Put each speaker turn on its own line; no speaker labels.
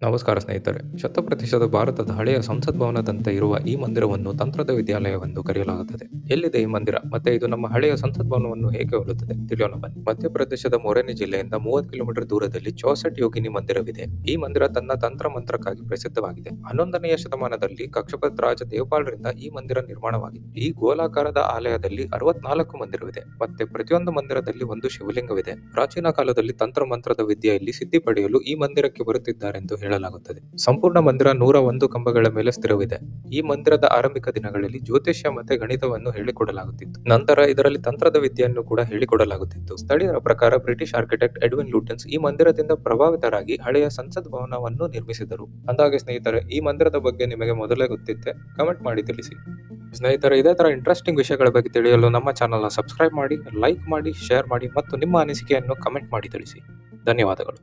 ನಮಸ್ಕಾರ ಸ್ನೇಹಿತರೆ. ಶತಪ್ರತಿಶತ ಭಾರತದ ಹಳೆಯ ಸಂಸತ್ ಭವನದಂತೆ ಇರುವ ಈ ಮಂದಿರವನ್ನು ತಂತ್ರದ ವಿದ್ಯಾಲಯವೆಂದು ಕರೆಯಲಾಗುತ್ತದೆ. ಎಲ್ಲಿದೆ ಈ ಮಂದಿರ ಮತ್ತೆ ಇದು ನಮ್ಮ ಹಳೆಯ ಸಂಸತ್ ಭವನವನ್ನು ಹೇಗೆ ಹೋಲುತ್ತದೆ ತಿಳಿಯೋಣ ಬನ್ನಿ. ಮಧ್ಯಪ್ರದೇಶದ ಮೊರೇನಿ ಜಿಲ್ಲೆಯಿಂದ 30 ಕಿಲೋಮೀಟರ್ ದೂರದಲ್ಲಿ ಚೌಸಟ್ ಯೋಗಿನಿ ಮಂದಿರವಿದೆ. ಈ ಮಂದಿರ ತನ್ನ ತಂತ್ರ ಮಂತ್ರಕ್ಕಾಗಿ ಪ್ರಸಿದ್ಧವಾಗಿದೆ. 11ನೆಯ ಶತಮಾನದಲ್ಲಿ ಕಕ್ಷಪತ್ ರಾಜ ದೇವಪಾಲರಿಂದ ಈ ಮಂದಿರ ನಿರ್ಮಾಣವಾಗಿದೆ. ಈ ಗೋಲಾಕಾರದ ಆಲಯದಲ್ಲಿ 64 ಮಂದಿರವಿದೆ. ಮತ್ತೆ ಪ್ರತಿಯೊಂದು ಮಂದಿರದಲ್ಲಿ ಒಂದು ಶಿವಲಿಂಗವಿದೆ. ಪ್ರಾಚೀನ ಕಾಲದಲ್ಲಿ ತಂತ್ರ ಮಂತ್ರದ ವಿದ್ಯೆಯಲ್ಲಿ ಸಿದ್ಧಿ ಪಡೆಯಲು ಈ ಮಂದಿರಕ್ಕೆ ಬರುತ್ತಿದ್ದಾರೆಂದು ಹೇಳಲಾಗುತ್ತದೆ. ಸಂಪೂರ್ಣ ಮಂದಿರ 101 ಕಂಬಗಳ ಮೇಲೆ ಸ್ಥಿರವಿದೆ. ಈ ಮಂದಿರದ ಆರಂಭಿಕ ದಿನಗಳಲ್ಲಿ ಜ್ಯೋತಿಷ್ಯ ಮತ್ತು ಗಣಿತವನ್ನು ಹೇಳಿಕೊಡಲಾಗುತ್ತಿತ್ತು. ನಂತರ ಇದರಲ್ಲಿ ತಂತ್ರದ ವಿದ್ಯೆಯನ್ನು ಕೂಡ ಹೇಳಿಕೊಡಲಾಗುತ್ತಿತ್ತು. ಸ್ಥಳೀಯರ ಪ್ರಕಾರ ಬ್ರಿಟಿಷ್ ಆರ್ಕಿಟೆಕ್ಟ್ ಎಡ್ವಿನ್ ಲೂಟನ್ಸ್ ಈ ಮಂದಿರದಿಂದ ಪ್ರಭಾವಿತರಾಗಿ ಹಳೆಯ ಸಂಸತ್ ಭವನವನ್ನು ನಿರ್ಮಿಸಿದರು. ಅಂದಾಗೆ ಸ್ನೇಹಿತರೆ, ಈ ಮಂದಿರದ ಬಗ್ಗೆ ನಿಮಗೆ ಮೊದಲೇ ಗೊತ್ತಿತ್ತೆ? ಕಮೆಂಟ್ ಮಾಡಿ ತಿಳಿಸಿ. ಸ್ನೇಹಿತರೆ, ಇದೇ ತರ ಇಂಟ್ರೆಸ್ಟಿಂಗ್ ವಿಷಯಗಳ ಬಗ್ಗೆ ತಿಳಿಯಲು ನಮ್ಮ ಚಾನೆಲ್ನ ಸಬ್ಸ್ಕ್ರೈಬ್ ಮಾಡಿ, ಲೈಕ್ ಮಾಡಿ, ಶೇರ್ ಮಾಡಿ ಮತ್ತು ನಿಮ್ಮ ಅನಿಸಿಕೆಯನ್ನು ಕಮೆಂಟ್ ಮಾಡಿ ತಿಳಿಸಿ. ಧನ್ಯವಾದಗಳು.